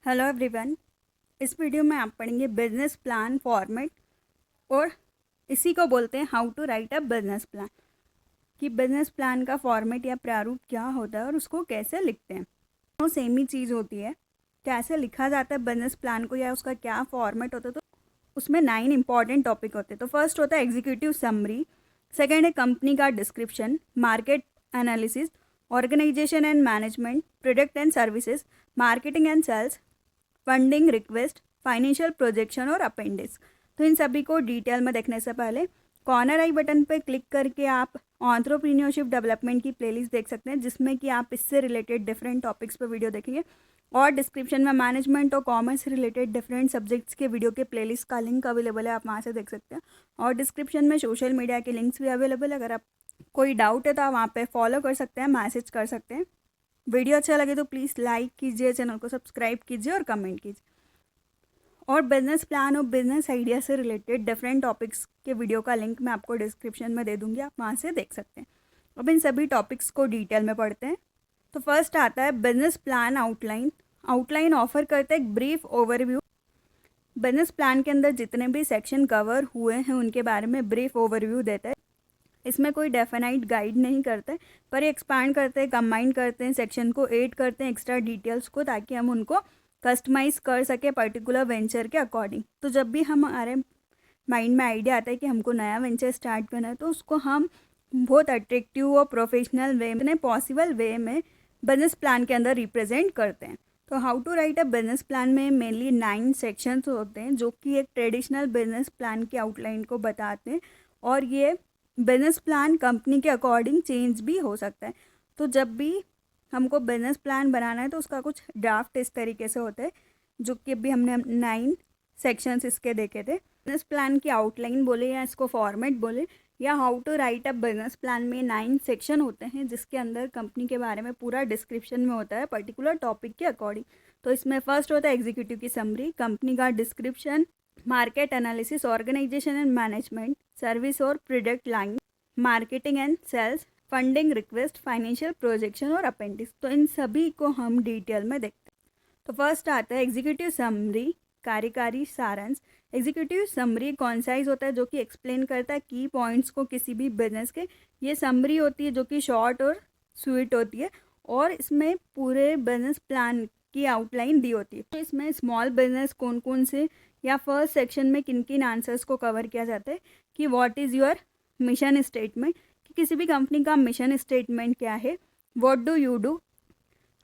Hello everyone. इस video में आप पढ़ेंगे बिजनेस प्लान फॉर्मेट और इसी को बोलते हैं how to write a business plan, कि बिजनेस प्लान का फॉर्मेट या प्रारूप क्या होता है और उसको कैसे लिखते हैं। वो सेम ही चीज़ होती है, कैसे लिखा जाता है बिजनेस प्लान को या उसका क्या फॉर्मेट होता है। तो उसमें 9 इंपॉर्टेंट टॉपिक होते हैं। तो फर्स्ट होता है एग्जीक्यूटिव समरी, सेकेंड है कंपनी का description, market analysis, organisation and management, product and services, marketing and sales, funding request, financial projection और अपेंडिक्स। तो इन सभी को डिटेल में देखने से पहले कॉर्नर आई बटन पर क्लिक करके आप एंटरप्रेन्योरशिप डेवलपमेंट की प्लेलिस्ट देख सकते हैं, जिसमें कि आप इससे रिलेटेड डिफरेंट टॉपिक्स पर वीडियो देखेंगे। और डिस्क्रिप्शन में मैनेजमेंट और कॉमर्स से रिलेटेड डिफरेंट सब्जेक्ट्स के वीडियो के प्लेलिस्ट का लिंक अवेलेबल है, आप वहाँ से देख सकते हैं। और डिस्क्रिप्शन में सोशल मीडिया के लिंक्स भी अवेलेबल है, अगर आप कोई डाउट है तो आप वहाँ पे फॉलो कर सकते हैं, मैसेज कर सकते हैं। वीडियो अच्छा लगे तो प्लीज़ लाइक कीजिए, चैनल को सब्सक्राइब कीजिए और कमेंट कीजिए। और बिजनेस प्लान और बिजनेस आइडिया से रिलेटेड डिफरेंट टॉपिक्स के वीडियो का लिंक मैं आपको डिस्क्रिप्शन में दे दूंगी, आप वहाँ से देख सकते हैं। अब इन सभी टॉपिक्स को डिटेल में पढ़ते हैं। तो फर्स्ट आता है business plan outline. Outline offer करता है एक ब्रीफ ओवरव्यू। बिजनेस प्लान के अंदर जितने भी सेक्शन कवर हुए हैं उनके बारे में ब्रीफ ओवरव्यू देता है। इसमें कोई डेफिनाइट गाइड नहीं करते, पर ये एक्सपांड करते हैं, कंबाइन करते हैं, सेक्शन को ऐड करते हैं एक्स्ट्रा डिटेल्स को, ताकि हम उनको कस्टमाइज़ कर सके पर्टिकुलर वेंचर के अकॉर्डिंग। तो जब भी हमारे माइंड में आइडिया आता है कि हमको नया वेंचर स्टार्ट करना है, तो उसको हम बहुत अट्रैक्टिव और प्रोफेशनल वे में, पॉसिबल वे में बिजनेस प्लान के अंदर रिप्रेजेंट करते हैं। तो how to write a business plan में मेनली 9 सेक्शंस होते हैं, जो कि एक ट्रेडिशनल बिजनेस प्लान की आउटलाइन को बताते हैं। और ये बिजनेस प्लान कंपनी के अकॉर्डिंग चेंज भी हो सकता है। तो जब भी हमको बिजनेस प्लान बनाना है तो उसका कुछ ड्राफ्ट इस तरीके से होते हैं, जो कि अभी हमने 9 सेक्शंस इसके देखे थे। बिजनेस प्लान की आउटलाइन बोले या इसको फॉर्मेट बोले या how to write a business plan में 9 सेक्शन होते हैं, जिसके अंदर कंपनी के बारे में पूरा डिस्क्रिप्शन में होता है पर्टिकुलर टॉपिक के अकॉर्डिंग। तो इसमें फर्स्ट होता है एग्जीक्यूटिव की समरी, कंपनी का description, market analysis, organisation and management, service और product line, marketing and sales, funding request, financial projection और अपेंडिक्स। तो इन सभी को हम डिटेल में देखते हैं। तो फर्स्ट आता है एग्जीक्यूटिव समरी, कार्यकारी सारांश। एग्जीक्यूटिव समरी कॉन्साइज होता है, जो कि एक्सप्लेन करता है की पॉइंट्स को किसी भी बिजनेस के। ये समरी होती है जो कि शॉर्ट और स्वीट होती है, और इसमें पूरे बिजनेस प्लान की आउटलाइन दी होती है। तो इसमें स्मॉल बिजनेस कौन कौन से, या फर्स्ट सेक्शन में किन किन आंसर्स को कवर किया जाता है, कि what is your mission statement, कि किसी भी कंपनी का मिशन स्टेटमेंट क्या है। व्हाट डू यू डू,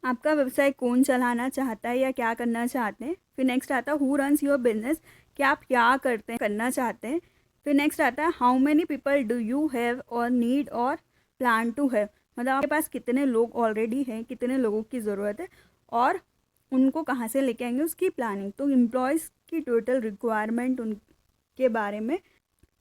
आपका व्यवसाय कौन चलाना चाहता है या क्या करना चाहते हैं। फिर नेक्स्ट आता है हु रन्स योर बिजनेस, कि आप क्या करते हैं, करना चाहते हैं। फिर नेक्स्ट आता है how many people do you have और नीड और प्लान टू हैव, मतलब आपके पास कितने लोग ऑलरेडी हैं, कितने लोगों की ज़रूरत है और उनको कहाँ से लेके आएंगे, उसकी प्लानिंग। तो एम्प्लॉयज़ की टोटल रिक्वायरमेंट उनके बारे में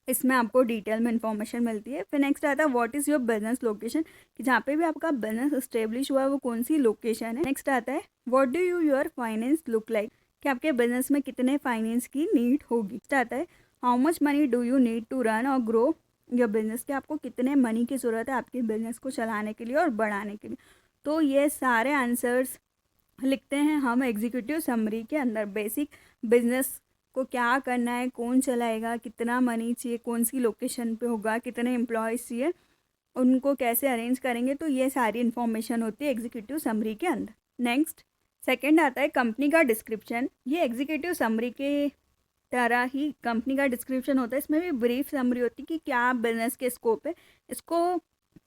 इसमें आपको डिटेल में इंफॉर्मेशन मिलती है। फिर नेक्स्ट आता है what is your business location, कि जहाँ पे भी आपका बिजनेस इस्टेब्लिश हुआ है वो कौन सी लोकेशन है। नेक्स्ट आता है what do you your finance look like, कि आपके बिजनेस में कितने फाइनेंस की नीड होगी। नेक्स्ट आता है how much money do you need to run और ग्रो योर बिजनेस, कि आपको कितने मनी की ज़रूरत है आपके बिजनेस को चलाने के लिए और बढ़ाने के लिए। तो ये सारे आंसर्स लिखते हैं हम एग्जीक्यूटिव समरी के अंदर। बेसिक बिजनेस को क्या करना है, कौन चलाएगा, कितना मनी चाहिए, कौन सी लोकेशन पे होगा, कितने एम्प्लॉयज़ चाहिए, उनको कैसे अरेंज करेंगे। तो ये सारी इन्फॉर्मेशन होती है एग्जीक्यूटिव समरी के अंदर। नेक्स्ट सेकंड आता है कंपनी का डिस्क्रिप्शन। ये एग्जीक्यूटिव समरी के तरह ही कंपनी का डिस्क्रिप्शन होता है। इसमें भी ब्रीफ समरी होती है कि क्या बिजनेस के स्कोप है। इसको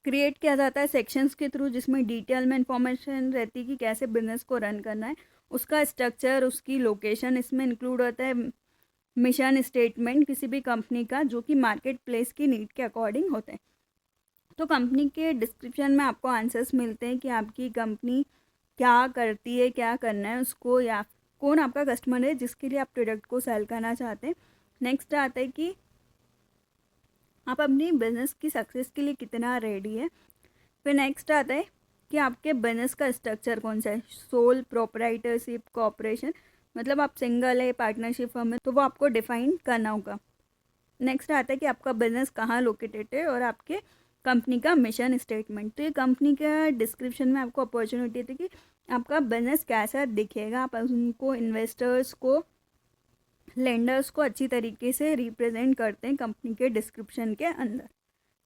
क्रिएट किया जाता है सेक्शंस के थ्रू, जिसमें डिटेल में इंफॉर्मेशन रहती है कि कैसे बिजनेस को रन करना है, उसका स्ट्रक्चर, उसकी लोकेशन। इसमें इंक्लूड होता है मिशन स्टेटमेंट किसी भी कंपनी का, जो कि मार्केट प्लेस की नीड के अकॉर्डिंग होते हैं। तो कंपनी के डिस्क्रिप्शन में आपको आंसर्स मिलते हैं कि आपकी कंपनी क्या करती है, क्या करना है उसको, या कौन आपका कस्टमर है जिसके लिए आप प्रोडक्ट को सेल करना चाहते हैं। नेक्स्ट आता है कि आप अपनी बिजनेस की सक्सेस के लिए कितना रेडी है। फिर नेक्स्ट आता है कि आपके बिजनेस का स्ट्रक्चर कौन सा है, सोल प्रोप्राइटरशिप, कॉर्पोरेशन, मतलब आप सिंगल है, पार्टनरशिप फर्म है, तो वो आपको डिफाइन करना होगा। नेक्स्ट आता है कि आपका बिजनेस कहाँ लोकेटेड है और आपके कंपनी का मिशन स्टेटमेंट। तो ये कंपनी का डिस्क्रिप्शन में आपको अपॉर्चुनिटी थी कि आपका बिजनेस कैसा दिखेगा, आप उनको इन्वेस्टर्स को, लेंडर्स को अच्छी तरीके से रिप्रेजेंट करते हैं कंपनी के डिस्क्रिप्शन के अंदर।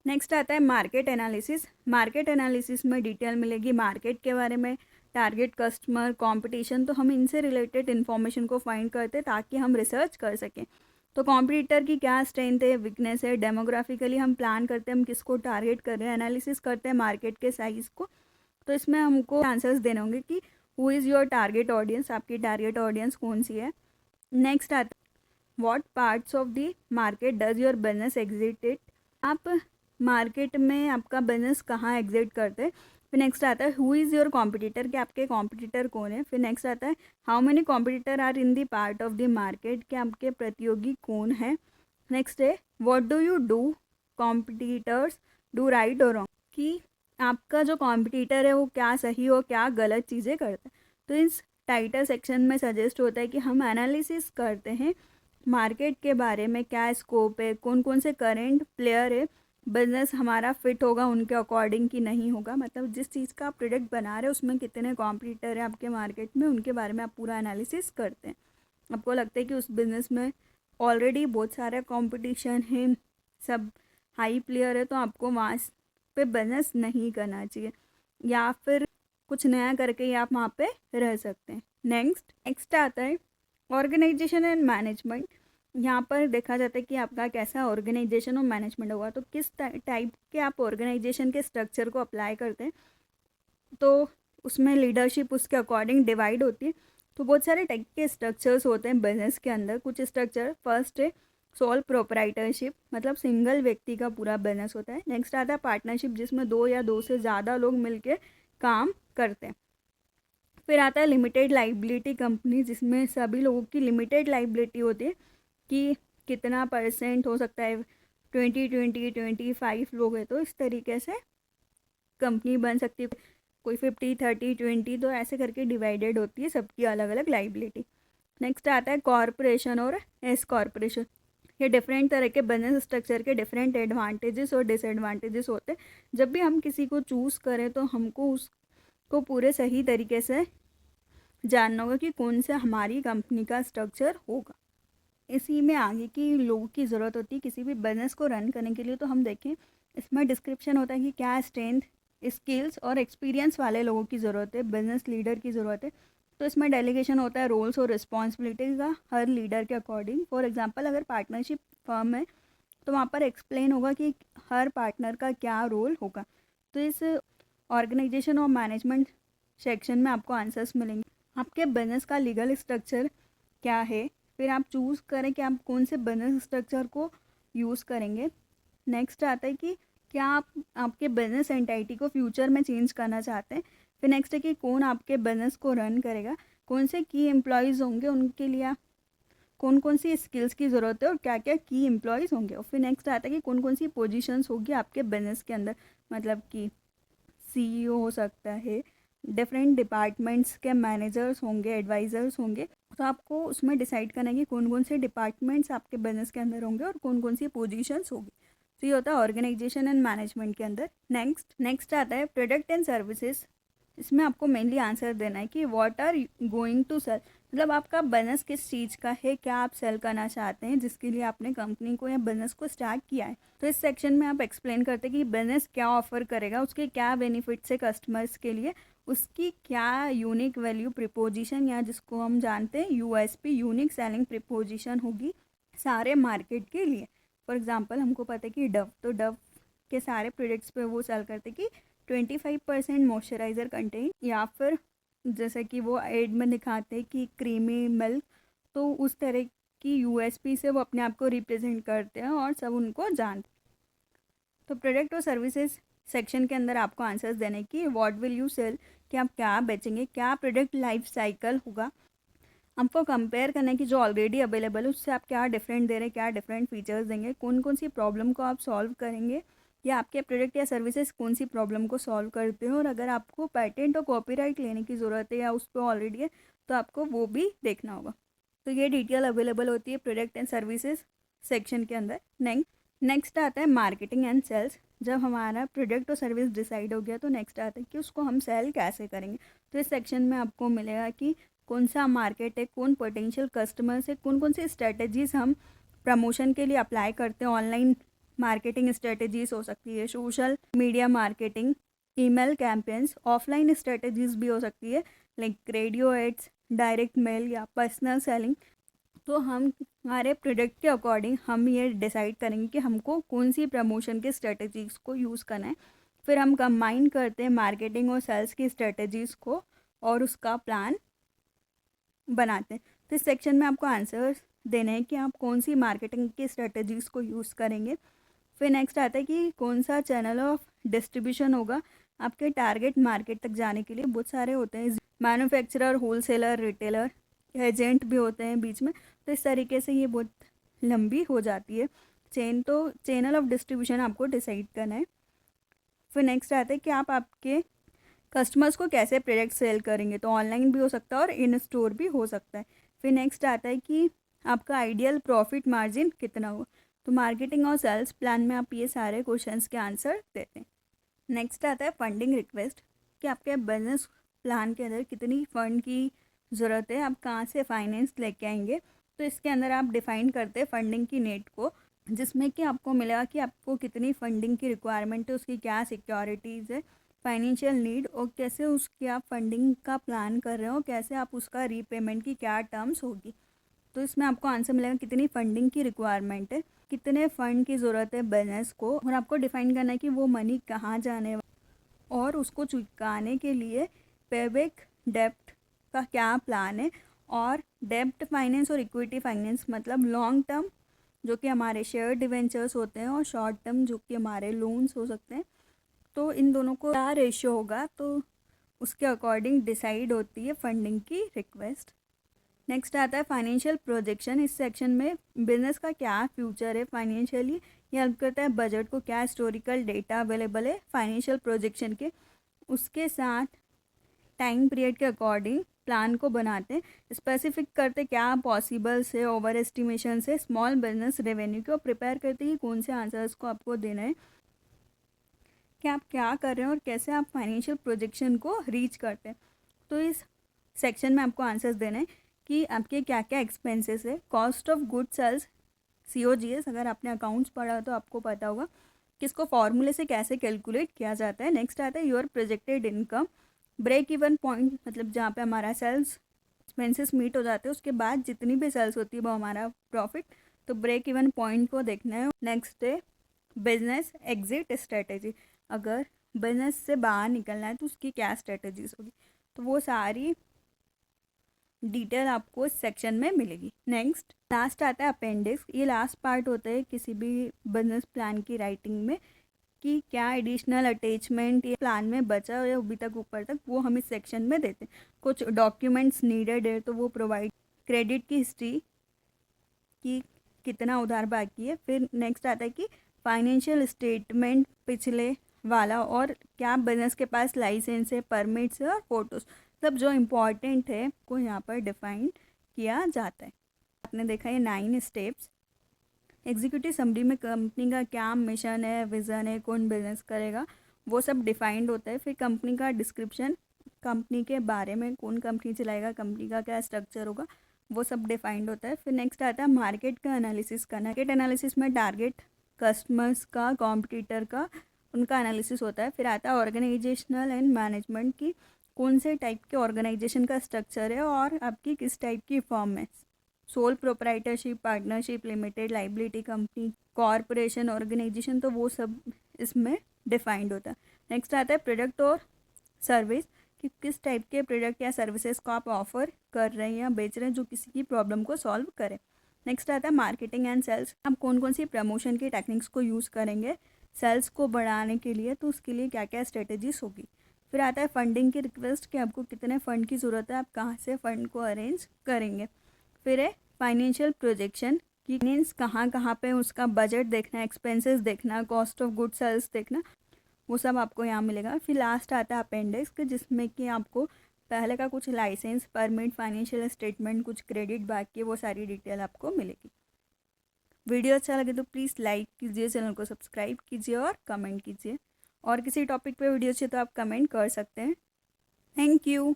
नेक्स्ट आता है मार्केट एनालिसिस। मार्केट एनालिसिस में डिटेल मिलेगी मार्केट के बारे में, टारगेट कस्टमर, कंपटीशन। तो हम इनसे रिलेटेड इन्फॉर्मेशन को फाइंड करते हैं ताकि हम रिसर्च कर सकें। तो कॉम्पिटिटर की क्या स्ट्रेंथ है, वीकनेस है, डेमोग्राफिकली हम प्लान करते हैं हम किसको टारगेट कर रहे हैं, एनालिसिस करते हैं मार्केट के साइज़ को। तो इसमें हमको आंसर्स देने होंगे कि who is your target audience, आपकी टारगेट ऑडियंस कौन सी है। नेक्स्ट आता है what parts of the market does your business exit. आप मार्केट में आपका बिजनेस कहाँ एग्जिट करते हैं। फिर नेक्स्ट आता है हु इज़ योर कॉम्पिटिटर, कि आपके कॉम्पिटिटर कौन है। फिर नेक्स्ट आता है how many competitor are in the part of the market, कि आपके प्रतियोगी कौन है। नेक्स्ट है what do you do competitors do right और रॉन्ग, कि आपका जो कॉम्पिटिटर है वो क्या सही और क्या गलत चीज़ें करता है। तो इस टाइटल सेक्शन में सजेस्ट होता है कि हम एनालिसिस करते हैं मार्केट के बारे में, क्या स्कोप है, कौन कौन से करेंट प्लेयर है, बिजनेस हमारा फिट होगा उनके अकॉर्डिंग कि नहीं होगा। मतलब जिस चीज़ का आप प्रोडक्ट बना रहे हो उसमें कितने कॉम्पिटिटर है आपके मार्केट में, उनके बारे में आप पूरा एनालिसिस करते हैं। आपको लगता है कि उस बिज़नेस में ऑलरेडी बहुत सारा कंपटीशन है, सब हाई प्लेयर है, तो आपको वहाँ पे बिजनेस नहीं करना चाहिए, या फिर कुछ नया करके ही आप वहाँ पे रह सकते हैं। नेक्स्ट आता है ऑर्गेनाइजेशन एंड मैनेजमेंट। यहाँ पर देखा जाता है कि आपका कैसा ऑर्गेनाइजेशन और मैनेजमेंट होगा, तो किस टाइप के आप ऑर्गेनाइजेशन के स्ट्रक्चर को अप्लाई करते हैं। तो उसमें लीडरशिप उसके अकॉर्डिंग डिवाइड होती है। तो बहुत सारे टाइप के स्ट्रक्चर्स होते हैं बिजनेस के अंदर। कुछ स्ट्रक्चर फर्स्ट है सोल प्रोपराइटरशिप, मतलब सिंगल व्यक्ति का पूरा बिजनेस होता है। नेक्स्ट आता है पार्टनरशिप, जिसमें 2 या 2 से ज़्यादा लोग मिलकर काम करते हैं। फिर आता है लिमिटेड लाइबिलिटी कंपनी, जिसमें सभी लोगों की लिमिटेड लाइबिलिटी होती है कि कितना % हो सकता है, 20-20-25 लोग हैं तो इस तरीके से कंपनी बन सकती है, कोई 50-30-20, तो ऐसे करके डिवाइडेड होती है सबकी अलग अलग लाइबिलिटी। नेक्स्ट आता है कॉरपोरेशन और एस कॉरपोरेशन। ये डिफरेंट तरह के बिजनेस स्ट्रक्चर के डिफरेंट एडवांटेजेस और डिसएडवांटेजेस होते हैं। जब भी हम किसी को चूज़ करें तो हमको उसको पूरे सही तरीके से जानना होगा कि कौन सा हमारी कंपनी का स्ट्रक्चर होगा। इसी में आगे की लोगों की ज़रूरत होती है किसी भी बिजनेस को रन करने के लिए। तो हम देखें इसमें डिस्क्रिप्शन होता है कि क्या स्ट्रेंथ, स्किल्स और एक्सपीरियंस वाले लोगों की ज़रूरत है, बिजनेस लीडर की ज़रूरत है। तो इसमें डेलीगेशन होता है रोल्स और रिस्पॉन्सिबिलिटी का हर लीडर के अकॉर्डिंग। फॉर एग्जांपल अगर पार्टनरशिप फर्म है तो वहाँ पर एक्सप्लेन होगा कि हर पार्टनर का क्या रोल होगा। तो इस ऑर्गेनाइजेशन और मैनेजमेंट सेक्शन में आपको आंसर्स मिलेंगे। आपके बिजनेस का लीगल स्ट्रक्चर क्या है, फिर आप चूज़ करें कि आप कौन से बिजनेस स्ट्रक्चर को यूज़ करेंगे। नेक्स्ट आता है कि क्या आप आपके बिजनेस एंटिटी को फ्यूचर में चेंज करना चाहते हैं। फिर नेक्स्ट है कि कौन आपके बिजनेस को रन करेगा, कौन से की एम्प्लॉयज़ होंगे, उनके लिए कौन कौन सी स्किल्स की ज़रूरत है और क्या क्या की एम्प्लॉयज़ होंगे। और फिर नेक्स्ट आता है कि कौन कौन सी पोजीशंस होगी आपके बिजनेस के अंदर, मतलब कि CEO हो सकता है, डिफरेंट डिपार्टमेंट्स के मैनेजर्स होंगे, एडवाइज़र्स होंगे। तो आपको उसमें डिसाइड करना है कि कौन कौन से डिपार्टमेंट्स आपके बिजनेस के अंदर होंगे और कौन कौन सी पोजीशंस होगी। तो ये होता है ऑर्गेनाइजेशन एंड मैनेजमेंट के अंदर। नेक्स्ट आता है प्रोडक्ट एंड सर्विसेज। इसमें आपको मेनली आंसर देना है कि what are going to sell, मतलब आपका बिजनेस किस चीज़ का है, क्या आप सेल करना चाहते हैं जिसके लिए आपने कंपनी को या बिजनेस को स्टार्ट किया है। तो इस सेक्शन में आप एक्सप्लेन करते हैं कि बिजनेस क्या ऑफर करेगा, उसके क्या बेनिफिट्स है कस्टमर्स के लिए, उसकी क्या यूनिक वैल्यू प्रिपोजिशन या जिसको हम जानते हैं USP, यूनिक सेलिंग प्रिपोजिशन होगी सारे मार्केट के लिए। फॉर एग्जांपल हमको पता है कि डव के सारे प्रोडक्ट्स पे वो सेल करते कि 25% मॉइस्चराइज़र कंटेन, या फिर जैसे कि वो एड में दिखाते हैं कि क्रीमी मिल्क। तो उस तरह की USP से वो अपने आप को रिप्रेजेंट करते हैं और सब उनको जानते हैं। तो प्रोडक्ट और सर्विसेज सेक्शन के अंदर आपको आंसर्स देने की व्हाट विल यू सेल, कि आप क्या बेचेंगे, क्या प्रोडक्ट लाइफ साइकिल होगा, आपको कंपेयर करना है कि जो ऑलरेडी अवेलेबल है उससे आप क्या डिफरेंट दे रहे हैं, क्या डिफरेंट फीचर्स देंगे, कौन कौन सी प्रॉब्लम को आप सॉल्व करेंगे, या आपके प्रोडक्ट या सर्विसेज कौन सी प्रॉब्लम को सॉल्व करते हो। और अगर आपको पेटेंट और कॉपीराइट लेने की ज़रूरत है या उस पर ऑलरेडी है तो आपको वो भी देखना होगा। तो ये डिटेल अवेलेबल होती है प्रोडक्ट एंड सर्विसेज सेक्शन के अंदर। नेक्स्ट आता है मार्केटिंग एंड सेल्स। जब हमारा प्रोडक्ट और सर्विस डिसाइड हो गया तो नेक्स्ट आता है कि उसको हम सेल कैसे करेंगे। तो इस सेक्शन में आपको मिलेगा कि कौन सा मार्केट है, कौन पोटेंशियल कस्टमर्स है, कौन कौन सी स्ट्रेटजीज़ हम प्रमोशन के लिए अप्लाई करते हैं। ऑनलाइन मार्केटिंग स्ट्रेटजीज़ हो सकती है, social media marketing, email campaigns, offline strategies भी हो सकती है like radio ads, direct mail या पर्सनल सेलिंग। तो हम हमारे प्रोडक्ट के अकॉर्डिंग हम ये डिसाइड करेंगे कि हमको कौन सी प्रमोशन के स्ट्रेटजीज़ को यूज़ करना है। फिर हम कंबाइन करते हैं मार्केटिंग और सेल्स की स्ट्रेटजीज़ को और उसका प्लान बनाते हैं। तो इस सेक्शन में आपको आंसर्स देने हैं कि आप कौन सी मार्केटिंग की स्ट्रेटजीज़ को यूज़ करेंगे। फिर नेक्स्ट आता है कि कौन सा चैनल ऑफ डिस्ट्रीब्यूशन होगा आपके टारगेट मार्केट तक जाने के लिए। बहुत सारे होते हैं, मैन्युफैक्चरर, होलसेलर, रिटेलर, एजेंट भी होते हैं बीच में। तो इस तरीके से ये बहुत लंबी हो जाती है चेन। तो चैनल ऑफ डिस्ट्रीब्यूशन आपको डिसाइड करना है। फिर नेक्स्ट आता है कि आप आपके कस्टमर्स को कैसे प्रोडक्ट सेल करेंगे। तो ऑनलाइन भी हो सकता है और इन स्टोर भी हो सकता है। फिर नेक्स्ट आता है कि आपका आइडियल प्रॉफिट मार्जिन कितना हो। तो मार्केटिंग और सेल्स प्लान में आप ये सारे क्वेश्चंस के आंसर देते हैं। नेक्स्ट आता है फंडिंग रिक्वेस्ट कि आपके बिजनेस प्लान के अंदर कितनी फ़ंड की ज़रूरत है, आप कहाँ से फाइनेंस लेके आएंगे। तो इसके अंदर आप डिफ़ाइन करते हैं फंडिंग की नीड को, जिसमें कि आपको मिलेगा कि आपको कितनी फंडिंग की रिक्वायरमेंट है, उसकी क्या सिक्योरिटीज़ है, फाइनेंशियल नीड, और कैसे उसकी आप फंडिंग का प्लान कर रहे हो, कैसे आप उसका रीपेमेंट की क्या टर्म्स होगी। तो इसमें आपको आंसर मिलेगा कितनी फंडिंग की रिक्वायरमेंट है, कितने फ़ंड की ज़रूरत है बिजनेस को, और आपको डिफ़ाइन करना है कि वो मनी कहाँ जाने और उसको चुकाने के लिए पेबैक डेप्ट का क्या प्लान है। और डेप्ट फाइनेंस और इक्विटी फाइनेंस मतलब लॉन्ग टर्म जो कि हमारे शेयर डिवेंचर्स होते हैं और शॉर्ट टर्म जो कि हमारे लोन्स हो सकते हैं। तो इन दोनों को क्या रेशियो होगा तो उसके अकॉर्डिंग डिसाइड होती है फंडिंग की रिक्वेस्ट। नेक्स्ट आता है फाइनेंशियल प्रोजेक्शन। इस सेक्शन में बिजनेस का क्या फ्यूचर है फाइनेंशियली, ये हेल्प करता है बजट को, क्या हिस्टोरिकल डेटा अवेलेबल है फाइनेंशियल प्रोजेक्शन के, उसके साथ टाइम पीरियड के अकॉर्डिंग प्लान को बनाते हैं, स्पेसिफिक करते क्या पॉसिबल से, ओवर एस्टिमेशन से, स्मॉल बिजनेस रेवेन्यू को प्रिपेयर करते हैं कि कौन से आंसर्स को आपको देना है, कि आप क्या कर रहे हैं और कैसे आप फाइनेंशियल प्रोजेक्शन को रीच करते हैं। तो इस सेक्शन में आपको आंसर्स देना है कि आपके क्या क्या एक्सपेंसेस है, cost of good sales, COGS, अगर आपने अकाउंट्स पढ़ा तो आपको पता होगा कि इसको फॉर्मूले से कैसे कैलकुलेट किया जाता है। नेक्स्ट आता है your projected income, break even point मतलब जहाँ पे हमारा सेल्स एक्सपेंसेस मीट हो जाते हैं उसके बाद जितनी भी सेल्स होती है वो हमारा प्रॉफिट। तो ब्रेक इवन पॉइंट को देखना है। नेक्स्ट है बिजनेस एग्जिट स्ट्रेटेजी, अगर बिजनेस से बाहर निकलना है तो उसकी क्या स्ट्रेटजीज होगी। तो वो सारी डिटेल आपको इस सेक्शन में मिलेगी। नेक्स्ट लास्ट आता है अपेंडिक्स। ये लास्ट पार्ट होता है किसी भी बिजनेस प्लान की राइटिंग में कि क्या एडिशनल अटैचमेंट ये प्लान में बचा है अभी तक ऊपर तक, वो हम इस सेक्शन में देते हैं। कुछ डॉक्यूमेंट्स नीडेड है तो वो प्रोवाइड, क्रेडिट की हिस्ट्री कि कितना उधार बाकी है। फिर नेक्स्ट आता है कि फाइनेंशियल स्टेटमेंट पिछले वाला, और क्या बिजनेस के पास लाइसेंस है, परमिट्स है, और फोटोज, सब जो इम्पॉर्टेंट है को यहाँ पर डिफाइन किया जाता है। आपने देखा ये 9 स्टेप्स। एग्जीक्यूटिव समरी में कंपनी का क्या मिशन है, विज़न है, कौन बिजनेस करेगा, वो सब डिफाइंड होता है। फिर कंपनी का डिस्क्रिप्शन, कंपनी के बारे में, कौन कंपनी चलाएगा, कंपनी का क्या स्ट्रक्चर होगा, वो सब डिफाइंड होता है। फिर नेक्स्ट आता है मार्केट का एनालिसिस करना। मार्केट एनालिसिस में टारगेट कस्टमर्स का, कॉम्पिटिटर का, उनका एनालिसिस होता है। फिर आता है ऑर्गेनाइजेशनल एंड मैनेजमेंट की, कौन से टाइप के ऑर्गेनाइजेशन का स्ट्रक्चर है और आपकी किस टाइप की फर्म है, sole proprietorship, partnership, limited liability company, corporation, organization, तो वो सब इसमें डिफाइंड होता है। नेक्स्ट आता है प्रोडक्ट और सर्विस कि किस टाइप के प्रोडक्ट या सर्विसेज को आप ऑफर कर रहे हैं या बेच रहे हैं जो किसी की प्रॉब्लम को सॉल्व करे। नेक्स्ट आता है मार्केटिंग एंड सेल्स, आप कौन कौन सी प्रमोशन की टेक्निक्स को यूज़ करेंगे सेल्स को बढ़ाने के लिए, तो उसके लिए क्या क्या स्ट्रेटजीज होगी। फिर आता है फंडिंग की रिक्वेस्ट कि आपको कितने फ़ंड की ज़रूरत है, आप कहाँ से फ़ंड को अरेंज करेंगे। फिर है फाइनेंशियल प्रोजेक्शन कि मीन्स कहाँ कहाँ पे उसका बजट देखना, एक्सपेंसेस देखना, कॉस्ट ऑफ गुड सेल्स देखना, वो सब आपको यहाँ मिलेगा। फिर लास्ट आता है अपेंडिक्स जिसमें कि आपको पहले का कुछ लाइसेंस, परमिट, फाइनेंशियल स्टेटमेंट, कुछ क्रेडिट बाकी, वो सारी डिटेल आपको मिलेगी। वीडियो अच्छा लगे तो प्लीज़ लाइक कीजिए, चैनल को सब्सक्राइब कीजिए और कमेंट कीजिए। और किसी टॉपिक पे वीडियो चाहिए तो आप कमेंट कर सकते हैं। Thank you.